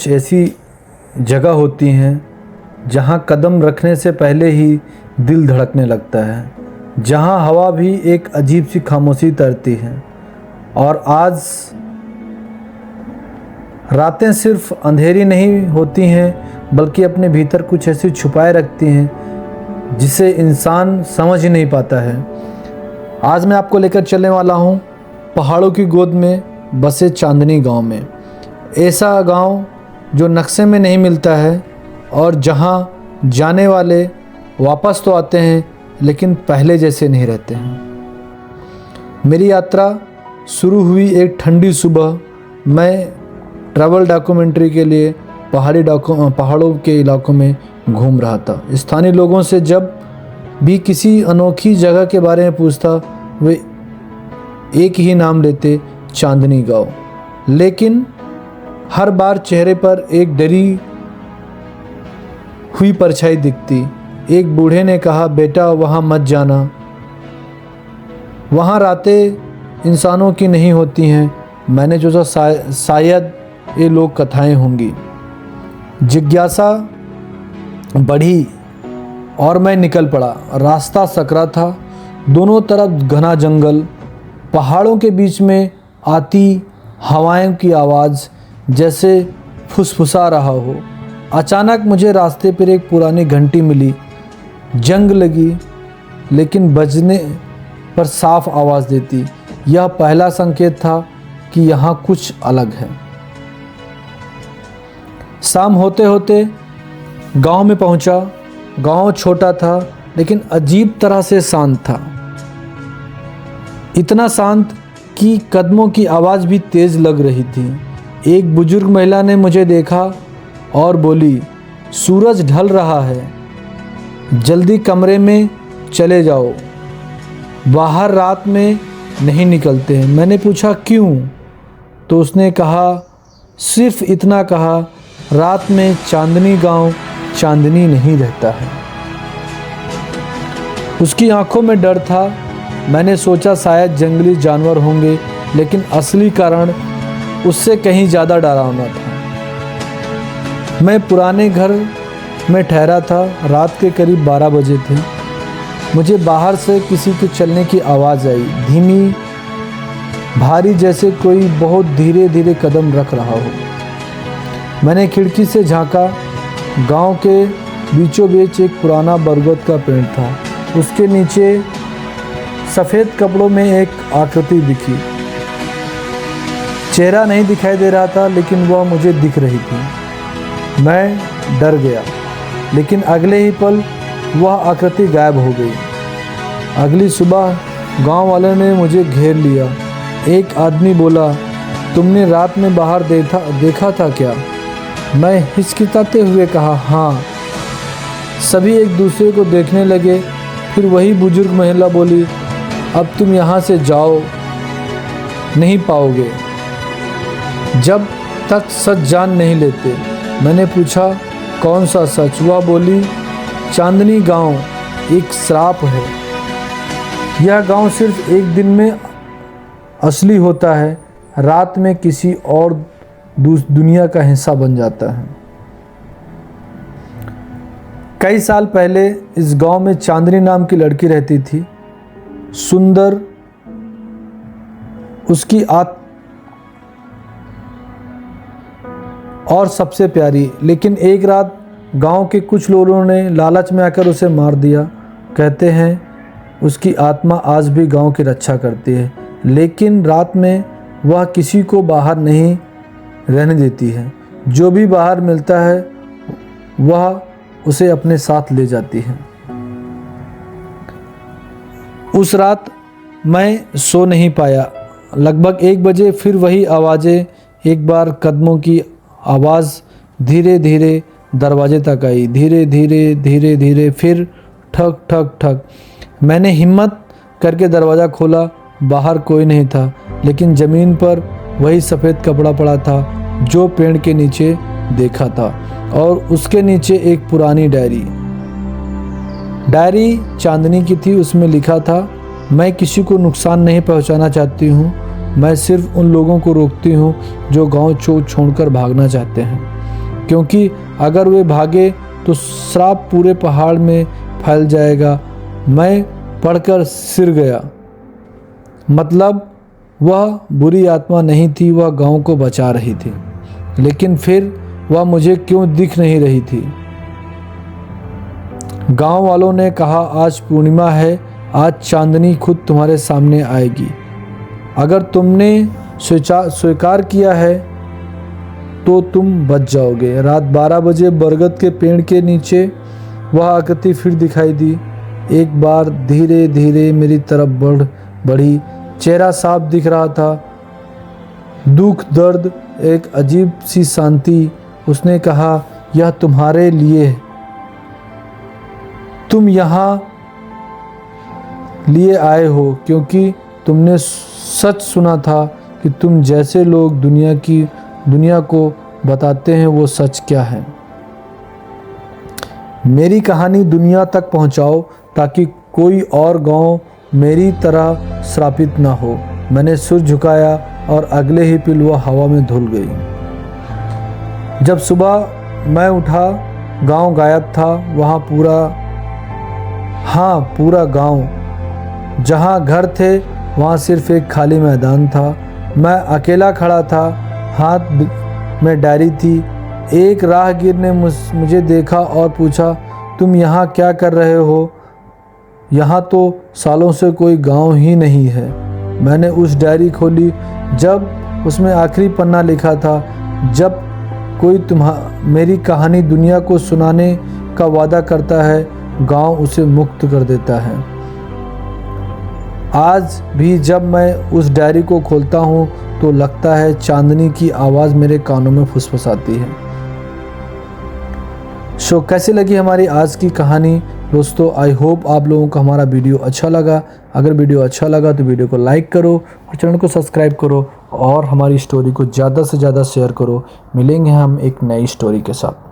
कुछ ऐसी जगह होती हैं जहाँ कदम रखने से पहले ही दिल धड़कने लगता है, जहाँ हवा भी एक अजीब सी खामोशी तरती है और आज रातें सिर्फ अंधेरी नहीं होती हैं बल्कि अपने भीतर कुछ ऐसी छुपाए रखती हैं जिसे इंसान समझ ही नहीं पाता है। आज मैं आपको लेकर चलने वाला हूँ पहाड़ों की गोद में बसे चांदनी गांव में। ऐसा गांव जो नक्शे में नहीं मिलता है और जहां जाने वाले वापस तो आते हैं लेकिन पहले जैसे नहीं रहते हैं। मेरी यात्रा शुरू हुई एक ठंडी सुबह। मैं ट्रैवल डॉक्यूमेंट्री के लिए पहाड़ों के इलाकों में घूम रहा था। स्थानीय लोगों से जब भी किसी अनोखी जगह के बारे में पूछता वे एक ही नाम लेते, चांदनी गांव। लेकिन हर बार चेहरे पर एक डरी हुई परछाई दिखती। एक बूढ़े ने कहा, बेटा वहाँ मत जाना, वहाँ रातें इंसानों की नहीं होती हैं। मैंने सोचा शायद ये लोग कथाएं होंगी। जिज्ञासा बढ़ी और मैं निकल पड़ा। रास्ता सकरा था, दोनों तरफ घना जंगल, पहाड़ों के बीच में आती हवाओं की आवाज़ जैसे फुसफुसा रहा हो। अचानक मुझे रास्ते पर एक पुरानी घंटी मिली। जंग लगी लेकिन बजने पर साफ आवाज़ देती। यह पहला संकेत था कि यहाँ कुछ अलग है। शाम होते होते गांव में पहुंचा। गांव छोटा था लेकिन अजीब तरह से शांत था। इतना शांत कि कदमों की आवाज़ भी तेज़ लग रही थी। एक बुजुर्ग महिला ने मुझे देखा और बोली, सूरज ढल रहा है, जल्दी कमरे में चले जाओ, बाहर रात में नहीं निकलते हैं। मैंने पूछा क्यों? तो उसने कहा, सिर्फ इतना कहा, रात में चांदनी गांव चांदनी नहीं रहता है। उसकी आंखों में डर था। मैंने सोचा शायद जंगली जानवर होंगे, लेकिन असली कारण उससे कहीं ज़्यादा डरावना था। मैं पुराने घर में ठहरा था। रात के करीब 12 बजे थे। मुझे बाहर से किसी के चलने की आवाज़ आई, धीमी, भारी, जैसे कोई बहुत धीरे धीरे कदम रख रहा हो। मैंने खिड़की से झांका। गांव के बीचों बीच एक पुराना बरगद का पेड़ था। उसके नीचे सफ़ेद कपड़ों में एक आकृति दिखी। चेहरा नहीं दिखाई दे रहा था लेकिन वह मुझे दिख रही थी। मैं डर गया लेकिन अगले ही पल वह आकृति गायब हो गई। अगली सुबह गांव वालों ने मुझे घेर लिया। एक आदमी बोला, तुमने रात में बाहर देखा था क्या? मैं हिचकिचाते हुए कहा, हाँ। सभी एक दूसरे को देखने लगे। फिर वही बुजुर्ग महिला बोली, अब तुम यहाँ से जाओ नहीं पाओगे जब तक सच जान नहीं लेते। मैंने पूछा, कौन सा सच? वह बोली, चांदनी गांव एक श्राप है। यह गांव सिर्फ एक दिन में असली होता है, रात में किसी और दुनिया का हिस्सा बन जाता है। कई साल पहले इस गांव में चांदनी नाम की लड़की रहती थी। सुंदर, उसकी और सबसे प्यारी। लेकिन एक रात गांव के कुछ लोगों ने लालच में आकर उसे मार दिया। कहते हैं उसकी आत्मा आज भी गांव की रक्षा करती है, लेकिन रात में वह किसी को बाहर नहीं रहने देती है। जो भी बाहर मिलता है वह उसे अपने साथ ले जाती है। उस रात मैं सो नहीं पाया। लगभग 1 बजे फिर वही आवाज़ें। एक बार कदमों की आवाज़ धीरे धीरे दरवाजे तक आई, धीरे धीरे धीरे धीरे, फिर ठक ठक ठक। मैंने हिम्मत करके दरवाज़ा खोला। बाहर कोई नहीं था, लेकिन ज़मीन पर वही सफ़ेद कपड़ा पड़ा था जो पेड़ के नीचे देखा था, और उसके नीचे एक पुरानी डायरी चांदनी की थी। उसमें लिखा था, मैं किसी को नुकसान नहीं पहुंचाना चाहती हूँ, मैं सिर्फ उन लोगों को रोकती हूँ जो गांव छोड़कर भागना चाहते हैं। क्योंकि अगर वे भागे तो श्राप पूरे पहाड़ में फैल जाएगा। मैं पढ़कर सिर गया। मतलब वह बुरी आत्मा नहीं थी, वह गांव को बचा रही थी। लेकिन फिर वह मुझे क्यों दिख नहीं रही थी? गांव वालों ने कहा, आज पूर्णिमा है, आज चांदनी खुद तुम्हारे सामने आएगी। अगर तुमने स्वीकार किया है तो तुम बच जाओगे। रात 12 बजे बरगद के पेड़ के नीचे वह आकृति फिर दिखाई दी। एक बार धीरे धीरे मेरी तरफ बढ़ी। चेहरा साफ दिख रहा था, दुख, दर्द, एक अजीब सी शांति। उसने कहा, यह तुम्हारे लिए है। तुम यहाँ लिए आए हो क्योंकि तुमने सच सुना था कि तुम जैसे लोग दुनिया को बताते हैं वो सच क्या है। मेरी कहानी दुनिया तक पहुंचाओ ताकि कोई और गांव मेरी तरह श्रापित ना हो। मैंने सिर झुकाया और अगले ही पल वह हवा में धुल गई। जब सुबह मैं उठा, गांव गायब था। वहाँ पूरा गांव। जहाँ घर थे वहाँ सिर्फ एक खाली मैदान था। मैं अकेला खड़ा था, हाथ में डायरी थी। एक राहगीर ने मुझे देखा और पूछा, तुम यहाँ क्या कर रहे हो? यहाँ तो सालों से कोई गांव ही नहीं है। मैंने उस डायरी खोली। जब उसमें आखिरी पन्ना लिखा था, जब कोई मेरी कहानी दुनिया को सुनाने का वादा करता है, गांव उसे मुक्त कर देता है। आज भी जब मैं उस डायरी को खोलता हूँ तो लगता है चांदनी की आवाज़ मेरे कानों में फुसफुसाती है। कैसी लगी हमारी आज की कहानी दोस्तों? आई होप आप लोगों को हमारा वीडियो अच्छा लगा। अगर वीडियो अच्छा लगा तो वीडियो को लाइक करो और चैनल को सब्सक्राइब करो और हमारी स्टोरी को ज़्यादा से ज़्यादा शेयर करो। मिलेंगे हम एक नई स्टोरी के साथ।